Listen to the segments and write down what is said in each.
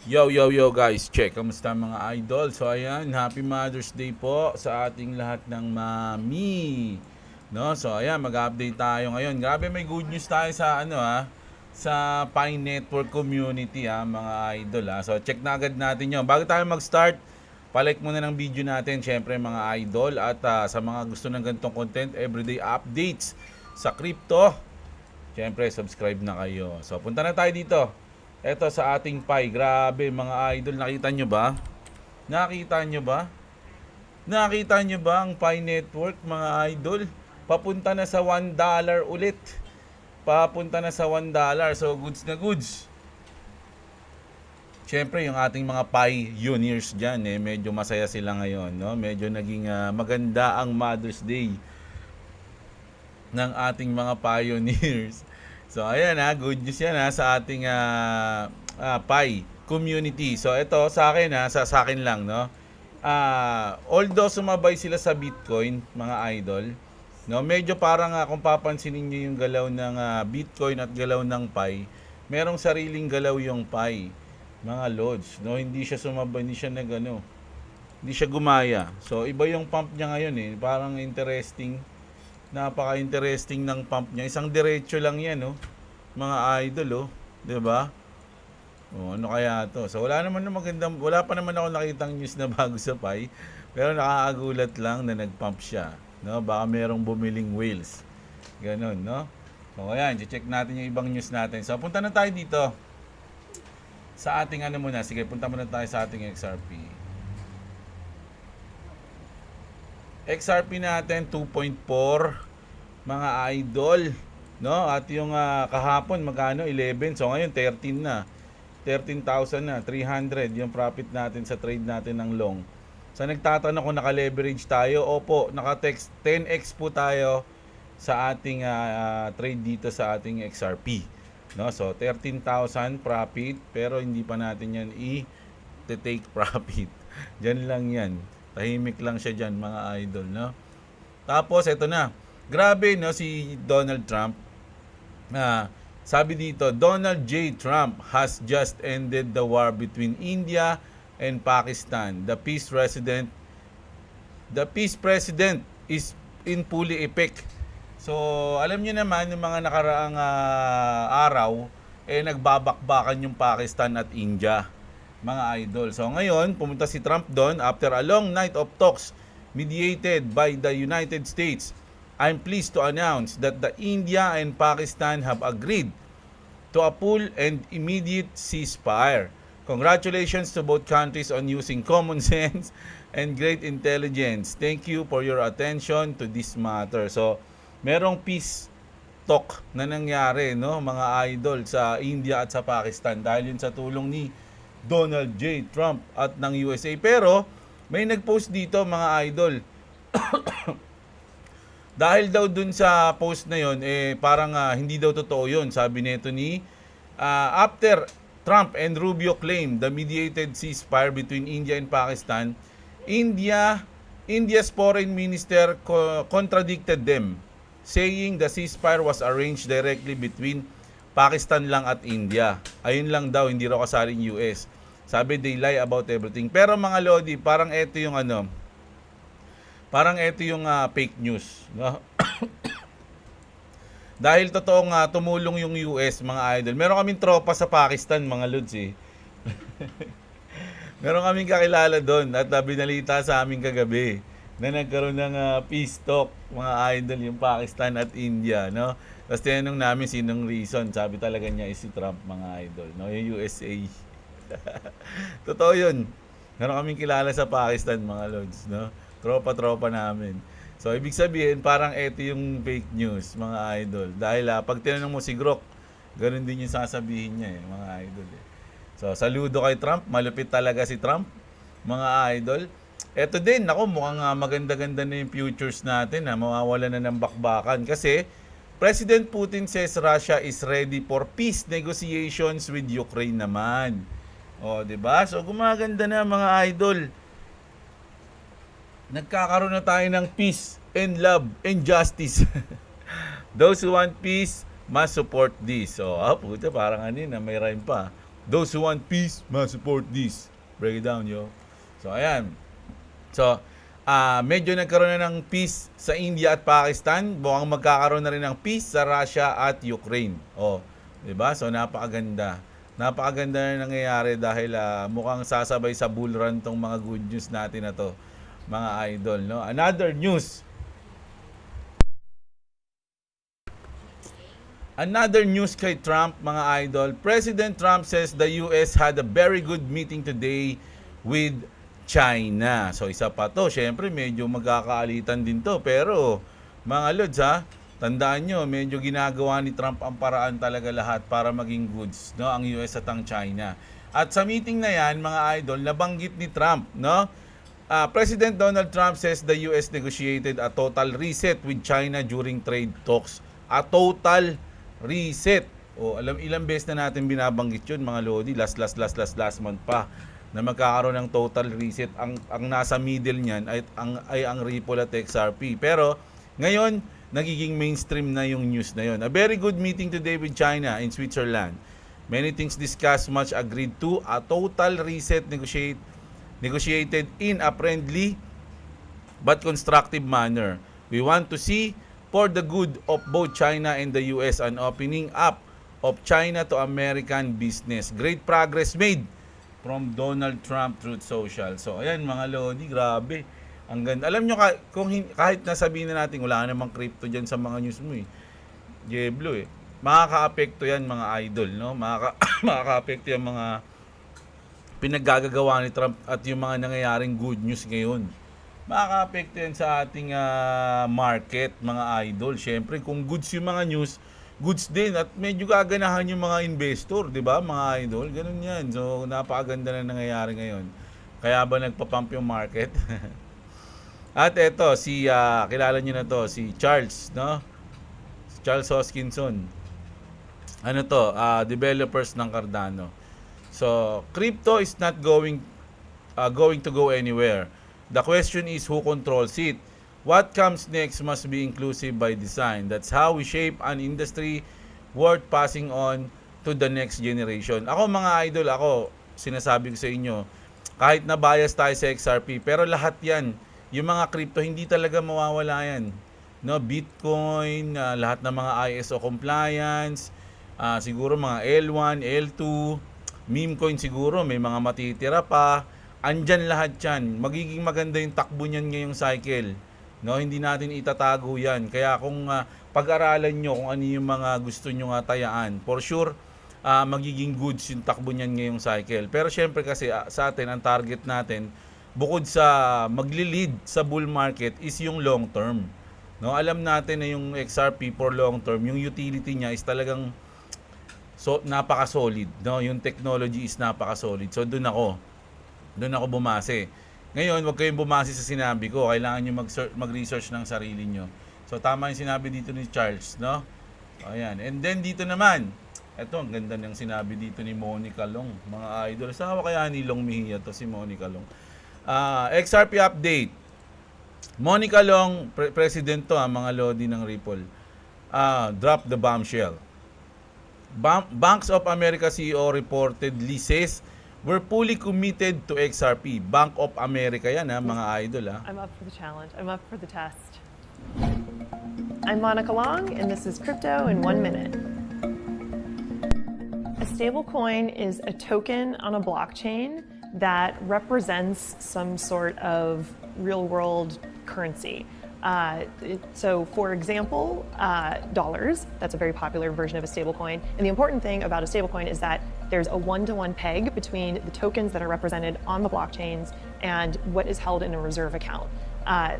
Yo guys, check. Kamusta mga idol? So ayan, Happy Mother's Day po sa ating lahat ng mami. No? So ayan, mag-update tayo ngayon. Grabe may good news tayo sa sa Pi Network community mga idol So check na agad natin 'yon. Bago tayo mag-start, palike muna ng video natin syempre mga idol at sa mga gusto ng ganitong content, everyday updates sa crypto. Syempre, subscribe na kayo. So punta na tayo dito. Eto sa ating Pi. Grabe mga idol, nakita nyo ba? Nakita nyo ba? Nakita nyo ba ang Pi Network mga idol? Papunta na sa $1 ulit. Papunta na sa $1. So goods na goods. Siyempre yung ating mga pioneers dyan medyo masaya sila ngayon, no? Medyo naging maganda ang Mother's Day ng ating mga pioneers. So ayan good news yan sa ating Pi community. So ito sa akin sa akin lang, no. Although sumabay sila sa Bitcoin, mga idol, no, medyo parang kung papansinin niyo yung galaw ng Bitcoin at galaw ng Pi, merong sariling galaw yung Pi, mga lods, no. Hindi siya sumabay, hindi siya hindi siya gumaya. So iba yung pump niya ngayon parang interesting. Napaka-interesting ng pump niya. Isang diretso lang 'yan, mga idol, 'di ba? Ano kaya 'to? So wala pa naman ako nakitang news na bago sa Pi, pero nakakagulat lang na nag-pump siya, no? Baka merong bumiling whales. Ganon, no? So ayan, check natin yung ibang news natin. So punta na tayo dito sa ating muna. Sige, punta muna tayo sa ating XRP. XRP natin 2.4 mga idol, no? At yung kahapon magkano 11, so ngayon 13 na. 13,000 na, 300 yung profit natin sa trade natin ng long. So nagtatanong kung naka-leverage tayo. Opo, naka-text 10x po tayo sa ating trade dito sa ating XRP, no? So 13,000 profit, pero hindi pa natin yan i-take profit. Diyan lang yan. Tahimik lang siya dyan mga idol, no? Tapos eto na. Grabe, no, si Donald Trump. Sabi dito, Donald J. Trump has just ended the war between India and Pakistan. The peace president is in fully effect. So, alam niyo naman yung mga nakaraang araw nagbabakbakan yung Pakistan at India, mga idol. So ngayon, pumunta si Trump doon after a long night of talks mediated by the United States. I'm pleased to announce that the India and Pakistan have agreed to a full and immediate ceasefire. Congratulations to both countries on using common sense and great intelligence. Thank you for your attention to this matter. So, merong peace talk na nangyari, no, mga idol, sa India at sa Pakistan dahil yun sa tulong ni Donald J. Trump at ng USA. Pero may nag-post dito mga idol. Dahil daw dun sa post na yon parang hindi daw totoo yon. Sabi nito ni after Trump and Rubio claimed the mediated ceasefire between India and Pakistan, India's foreign minister contradicted them, saying the ceasefire was arranged directly between Pakistan lang at India. Ayun lang daw, hindi raw kasaling US. Sabi they lie about everything. Pero mga lodi, parang ito yung fake news, no? Dahil totoong tumulong yung US, mga idol. Meron kaming tropa sa Pakistan, mga lods Meron kaming kakilala doon at binalita sa amin kagabi na nagkaroon ng peace talk, mga idol, yung Pakistan at India, no? Tapos tinanong namin sinong reason. Sabi talaga niya si Trump, mga idol, no? Yung USA. Totoo yun. Meron kaming kilala sa Pakistan, mga lods, no? Tropa-tropa namin. So, ibig sabihin, parang ito yung fake news, mga idol. Dahil pag tinanong mo si Grok, ganun din yung sasabihin niya, mga idol. So, saludo kay Trump. Malupit talaga si Trump, mga idol. Ito din, ako, mukhang maganda-ganda na yung futures natin. Mawawala na ng bakbakan. Kasi, President Putin says Russia is ready for peace negotiations with Ukraine naman. O, diba? So, gumaganda na, mga idol. Nagkakaroon na tayo ng peace and love and justice. Those who want peace must support this. So, puta, parang may rhyme pa. Those who want peace must support this. Break it down, yo. So, ayan. So, medyo nagkaroon na ng peace sa India at Pakistan. Mukhang magkakaroon na rin ng peace sa Russia at Ukraine. Oh, 'di ba? So napakaganda. Napakaganda na nangyayari dahil mukhang sasabay sa bull run tong mga good news natin na to, mga idol, no? Another news kay Trump, mga idol. President Trump says the US had a very good meeting today with China. So isa pa to, syempre medyo magkakaalitan din to. Pero mga lods tandaan nyo, medyo ginagawa ni Trump ang paraan talaga lahat para maging goods, no, ang US at ang China. At sa meeting na yan, mga idol, nabanggit ni Trump, no? President Donald Trump says the US negotiated a total reset with China during trade talks. A total reset. O, alam ilang beses na natin binabanggit yun, mga lodi, last month pa, na magkakaroon ng total reset. Ang nasa middle niyan ay ang Ripple at XRP. Pero ngayon nagiging mainstream na yung news na yon. A very good meeting today with China in Switzerland. Many things discussed, much agreed to. A total reset negotiated in a friendly but constructive manner. We want to see for the good of both China and the US an opening up of China to American business. Great progress made from Donald Trump Truth Social. So, ayan mga lodi, grabe. Ang ganda. Alam nyo, kahit nasabihin na natin, wala namang crypto dyan sa mga news mo eh. Jeblo eh. Makaka-apekto yan mga idol, no? Makaka-apekto yan mga pinaggagawa ni Trump at yung mga nangyayaring good news ngayon. Makaka-apekto yan sa ating market, mga idol. Siyempre, kung goods yung mga news, goods din at medyo gaganahan yung mga investor, 'di ba, mga idol? Ganun 'yan. So napakaganda na nangyayari ngayon. Kaya ba nagpa-pump yung market? At eto kilala niyo na 'to, si Charles, no? Si Charles Hoskinson. Ano 'to? Developers ng Cardano. So, crypto is not going to go anywhere. The question is who controls it. What comes next must be inclusive by design. That's how we shape an industry worth passing on to the next generation. Ako mga idol, sinasabi ko sa inyo, kahit na bias tayo sa XRP, pero lahat yan, yung mga crypto, hindi talaga mawawala yan. No, Bitcoin, lahat ng mga ISO compliance, siguro mga L1, L2, meme coin siguro, may mga matitira pa. Andyan lahat yan. Magiging maganda yung takbo niyan ngayong cycle. No, hindi natin itatago 'yan. Kaya kung pag-aralan nyo kung ano yung mga gusto nyo tayaan, for sure magiging goods yung takbo niyan ngayong cycle. Pero syempre kasi sa atin ang target natin bukod sa magli-lead sa bull market is yung long term. No, alam natin na yung XRP for long term, yung utility niya is talagang napaka-solid, no? Yung technology is napaka-solid. So doon ako bumase. Ngayon, wag kayong bumase sa sinabi ko. Kailangan nyo mag-research ng sarili nyo. So, tama yung sinabi dito ni Charles, no? Ayan. And then, dito naman, eto, ang ganda ng sinabi dito ni Monica Long, mga idol. Sawa kaya ni Long Mejia to, si Monica Long. XRP update. Monica Long, president to, mga lodi ng Ripple. Drop the bombshell. Banks of America CEO reportedly says we're fully committed to XRP. Bank of America yan, mga idol. I'm up for the challenge. I'm up for the test. I'm Monica Long, and this is Crypto in 1 minute. A stablecoin is a token on a blockchain that represents some sort of real-world currency. So, for example, dollars, that's a very popular version of a stablecoin. And the important thing about a stablecoin is that there's a one-to-one peg between the tokens that are represented on the blockchains and what is held in a reserve account.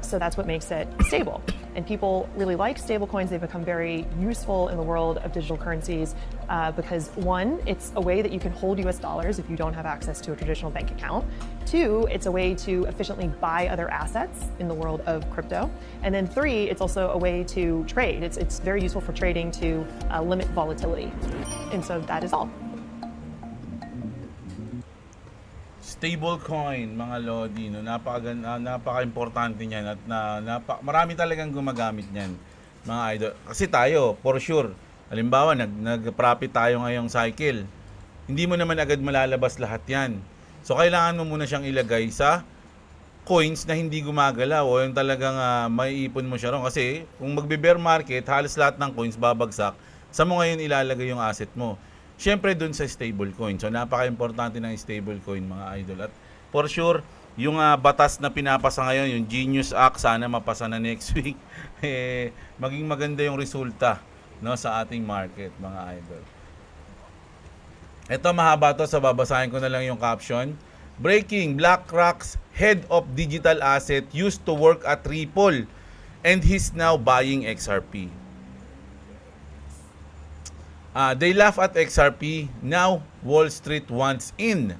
So that's what makes it stable. And people really like stablecoins. They've become very useful in the world of digital currencies because one, it's a way that you can hold US dollars if you don't have access to a traditional bank account. Two, it's a way to efficiently buy other assets in the world of crypto. And then three, it's also a way to trade. It's very useful for trading to limit volatility. And so that is all. Stablecoin, mga lodi, no, napaka-importante niyan at marami talagang gumagamit niyan, mga idol. Kasi tayo, for sure, halimbawa nag-profit tayo ngayong cycle. hindi mo naman agad malalabas lahat yan. So, kailangan mo muna siyang ilagay sa coins na hindi gumagalaw o yung talagang maiipon mo siya ron. Kasi kung magbe-bear market, halos lahat ng coins babagsak. Sa mo ngayon ilalagay yung asset mo? Siyempre dun sa stable coin. So napaka-importante ng stable coin mga idol. At for sure, yung batas na pinapasa ngayon, yung Genius Act, sana mapasa na next week. Maging maganda yung resulta, no, sa ating market mga idol. Ito mahaba to, so babasahin ko na lang yung caption. Breaking: BlackRock's head of digital asset used to work at Ripple and he's now buying XRP. They laugh at XRP, now Wall Street wants in.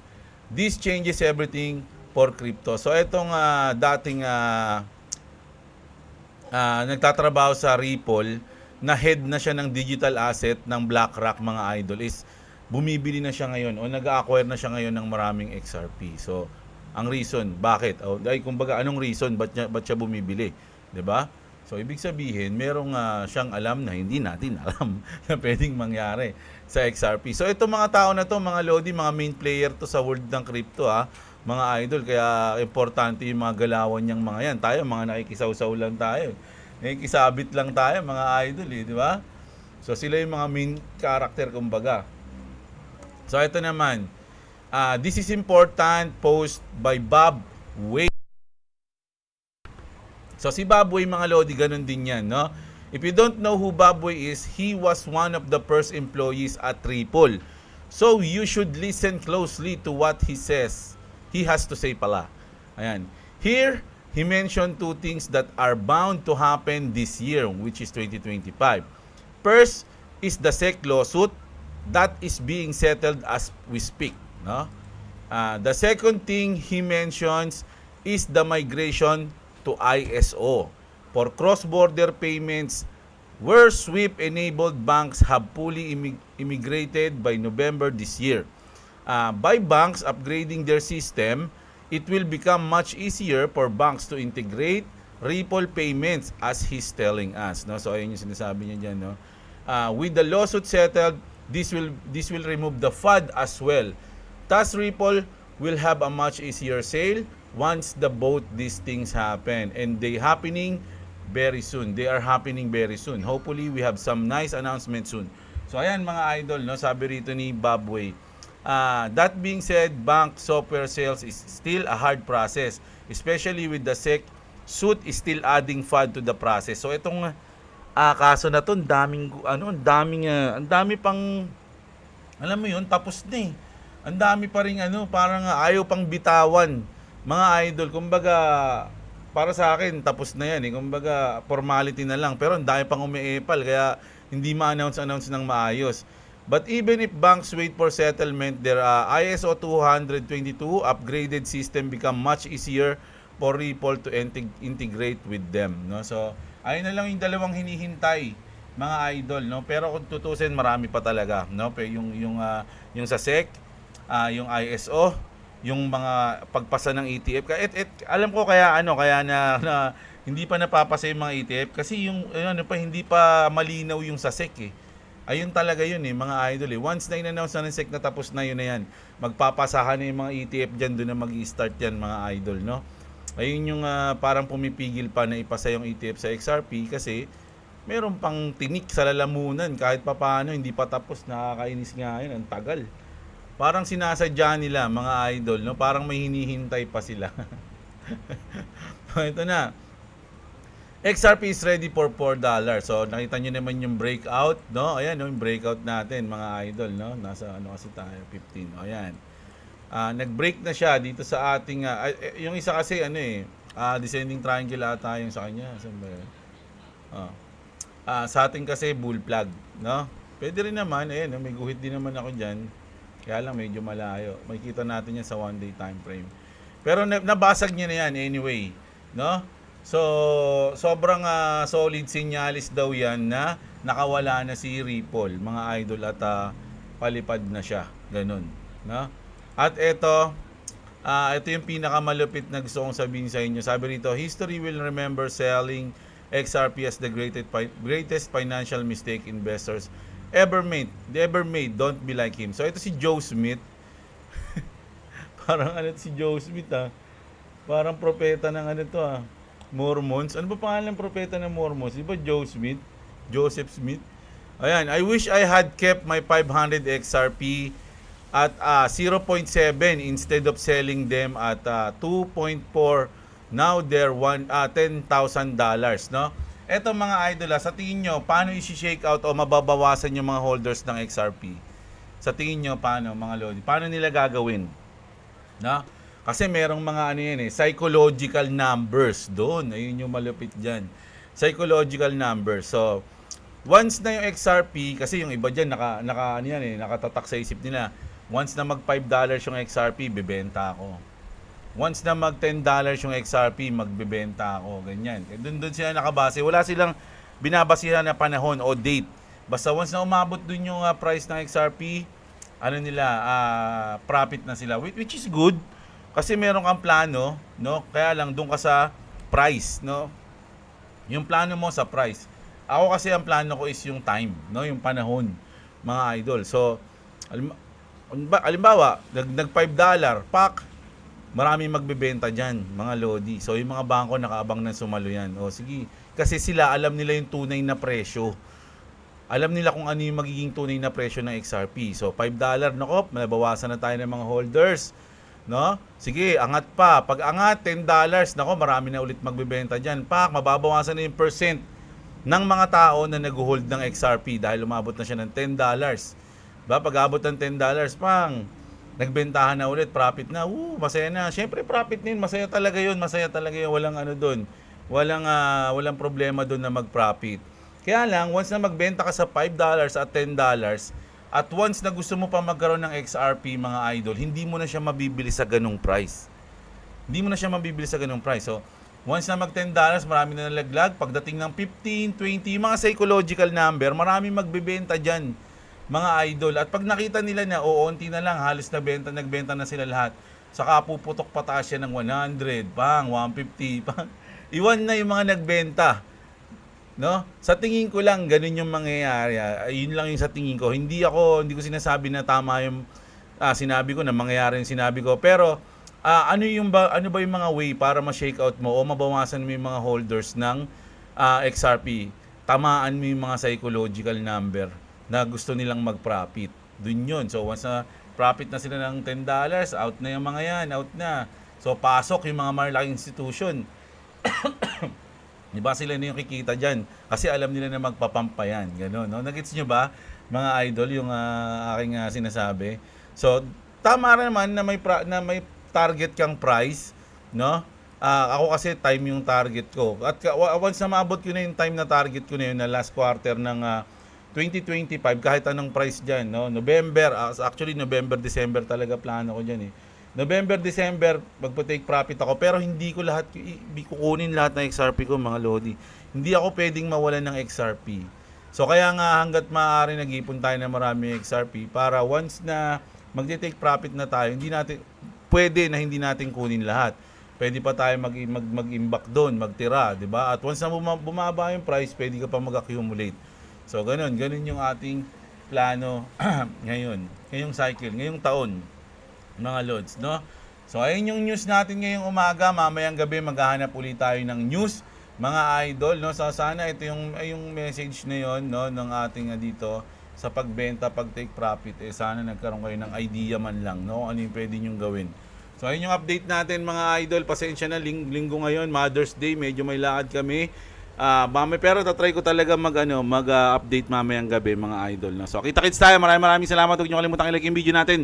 This changes everything for crypto. So itong dating nagtatrabaho sa Ripple, na head na siya ng digital asset ng BlackRock mga idol, is bumibili na siya ngayon o nag-acquire na siya ngayon ng maraming XRP. So, ang reason, bakit? Kumbaga, anong reason? Ba't siya bumibili? 'Di ba? So, ibig sabihin, merong siyang alam na hindi natin alam na pwedeng mangyari sa XRP. So, itong mga tao na to, mga Lodi, mga main player to sa world ng crypto, mga idol. Kaya, importante yung mga galawan niyang mga yan. Tayo, mga nakikisaw-saw lang tayo. Nakikisabit lang tayo, mga idol, di ba? So, sila yung mga main character, kumbaga. So, ito naman. This is important, post by Bob Wade. So, si Bob Wade, mga Lodi, ganun din yan, no? If you don't know who Bob Wade is, he was one of the first employees at Ripple. So, you should listen closely to what he says. He has to say pala. Ayan. Here, he mentioned two things that are bound to happen this year, which is 2025. First is the SEC lawsuit that is being settled as we speak. No? The second thing he mentions is the migration to ISO for cross-border payments where SWIFT-enabled banks have fully immigrated by November this year. By banks upgrading their system, it will become much easier for banks to integrate Ripple payments, as he's telling us. No? So ayun yung sinasabi niya dyan. No? With the lawsuit settled, this will remove the FUD as well. Thus, Ripple will have a much easier sale once both these things happen, and they are happening very soon. Hopefully, we have some nice announcements soon. So ayan mga idol, no, sabi rito ni Bob Wade. That being said, bank software sales is still a hard process, especially with the SEC suit is still adding FUD to the process. So itong kaso na to, ang dami pang, alam mo yun, tapos na eh. Ang dami pa ring parang ayaw pang bitawan. Mga idol, kumbaga, para sa akin, tapos na yan eh. Kumbaga, formality na lang. Pero ang dami pang umiepal, kaya hindi ma-announce ng maayos. But even if banks wait for settlement, their ISO 222 upgraded system become much easier for Ripple to integrate with them. No? So, ayun na lang yung dalawang hinihintay, mga idol. No? Pero kung tutusin, marami pa talaga. No? Pero yung sa SEC, yung ISO, yung mga pagpasa ng ETF. Alam ko kaya na hindi pa napapasa yung mga ETF kasi yung hindi pa malinaw yung sa SEC eh. Ayun talaga yun eh, mga idol eh. Once na in-announce na ng SEC na tapos na yun na yan, magpapasahan na yung mga ETF dyan, doon na mag-i-start yan mga idol, no? Ayun yung parang pumipigil pa na ipasa yung ETF sa XRP kasi meron pang tinik sa lalamunan kahit papaano, hindi pa tapos, nakakainis nga yun, ang tagal. Parang sinasadya nila mga idol, no? Parang may hinihintay pa sila. Ito na. XRP is ready for $4. So nakita niyo naman yung breakout, no? Ayan, no, yung breakout natin mga idol, no? Nasa kasi tayo 15. Ayan. Nag-break na siya dito sa ating yung isa kasi descending triangle ata yung sa kanya. Saan ba yun? Sa ating kasi bull flag, no? Pwede rin naman, ayan, no? May guhit din naman ako diyan. Kaya lang medyo malayo. Makikita natin yan sa 1-day time frame. Pero nabasag niya na yan anyway, no? So, sobrang solid sinyalis daw yan na nakawala na si Ripple, mga idol, at palipad na siya. Ganun, no? At ito yung pinakamalupit na gusto kong sabihin sa inyo. Sabi rito, history will remember selling XRP as the greatest financial mistake investors ever made, don't be like him. So ito si Joe Smith. Parang ano si Joe Smith Parang propeta ng ano to Mormons. Ano ba pangalan ng propeta ng Mormons? Di ba Joe Smith? Joseph Smith? Ayan, I wish I had kept my 500 XRP at 0.7 instead of selling them at 2.4. Now they're $10,000, no? Eto mga idol, sa tingin nyo, paano i-shake out o mababawasan yung mga holders ng XRP? Sa tingin nyo, paano mga lodi? Paano nila gagawin? No? Kasi merong mga ano yan psychological numbers doon. Ayun yung malupit dyan. Psychological numbers. So, once na yung XRP, kasi yung iba dyan, nakatatak sa isip nila, once na mag $5 yung XRP, bibenta ako. Once na mag $10 yung XRP, magbebenta ako. Ganyan. Doon sila nakabase. Wala silang binabasihan na panahon o date. Basta once na umabot doon yung price ng XRP, profit na sila. Which is good. Kasi meron kang plano, no? Kaya lang doon ka sa price, no? Yung plano mo sa price. Ako kasi ang plano ko is yung time, no? Yung panahon, mga idol. So, alimbawa, nag $5, pak, marami magbebenta dyan, mga lodi. So, yung mga bangko nakaabang ng sumalo yan. O, sige. Kasi sila, alam nila yung tunay na presyo. Alam nila kung ano yung magiging tunay na presyo ng XRP. So, $5, nako, nabawasan na tayo ng mga holders. No? Sige, angat pa. Pag angat, $10, nako, marami na ulit magbebenta dyan. Pak, mababawasan na yung percent ng mga tao na nag-hold ng XRP dahil umabot na siya ng $10. Pag abot ng $10, pang, nagbentahan na ulit, profit na. Masaya na. Siyempre, profit din. Masaya talaga yun. Walang ano doon. Walang problema doon na mag-profit. Kaya lang, once na magbenta ka sa $5 at $10, at once na gusto mo pa magkaroon ng XRP, mga idol, hindi mo na siya mabibili sa ganung price. So, once na mag $10, marami na nalaglag. Pagdating ng 15, 20, mga psychological number, marami magbebenta dyan, mga idol. At pag nakita nila na, onti na lang, halos nagbenta na sila lahat. Saka puputok pataas yan ng 100, 150, iwan na yung mga nagbenta. No? Sa tingin ko lang ganun yung mangyayari. Yun lang yung sa tingin ko. Hindi ko sinasabi na tama yung sinabi ko na mangyayari yung sinabi ko. Pero ano ba yung mga way para ma-shake out mo o mabawasan mo yung mga holders ng XRP? Tamaan mo yung mga psychological number na gusto nilang mag-profit. Dun yun. So once na profit na sila ng $10, out na yung mga yan, out na. So pasok yung mga malalaking institution. Diba sila na yung kikita dyan? Kasi alam nila na magpapampa yan. Ganun, no? Nagets nyo ba, mga idol, yung aking sinasabi? So, tama naman na may target kang price, no? Ako kasi time yung target ko. At once na maabot ko na yung time na target ko na yun, na last quarter ng 2025, kahit anong price dyan, no? November, actually November, December talaga plano ko dyan November, December, magpo-take profit ako. Pero hindi ko kukunin lahat ng XRP ko, mga lodi. Hindi ako pwedeng mawalan ng XRP. So kaya nga hanggat maaari nag-ipon tayo ng marami XRP para once na magte-take profit na tayo, hindi natin kunin lahat. Pwede pa tayo mag-imbak doon, magtira, 'di ba? At once na bumaba yung price, pwede ka pa mag-accumulate. So ganun yung ating plano ngayong cycle, ngayong taon, mga lods, no? So ayun yung news natin ngayong umaga. Mamayang gabi maghahanap ulit tayo ng news, mga idol, no? So sana ito yung message na yon, no, ng ating dito sa pagbenta, pag-take profit, sana nagkaroon kayo ng idea man lang, no? Ano yung pwede nyong gawin. So ayun yung update natin, mga idol. Pasensya na, linggo ngayon, Mother's Day, medyo may lakad kami. Pero tatry ko talaga mag-update mamayang gabi, mga idol, no? So kita-kits tayo. Maraming salamat. Huwag niyo kalimutan i-like yung video natin.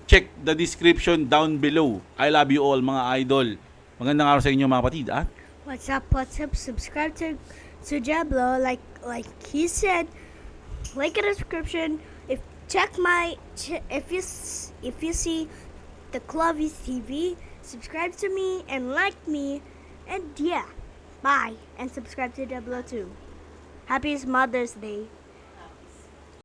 Check the description down below. I love you all, mga idol. Magandang araw sa inyo, mga kapatid. What's up? Subscribe to Jablo, like he said. Like a description. If you see the Clovis TV, subscribe to me and like me, and yeah, bye, and subscribe to Jablo too. Happy Mother's Day.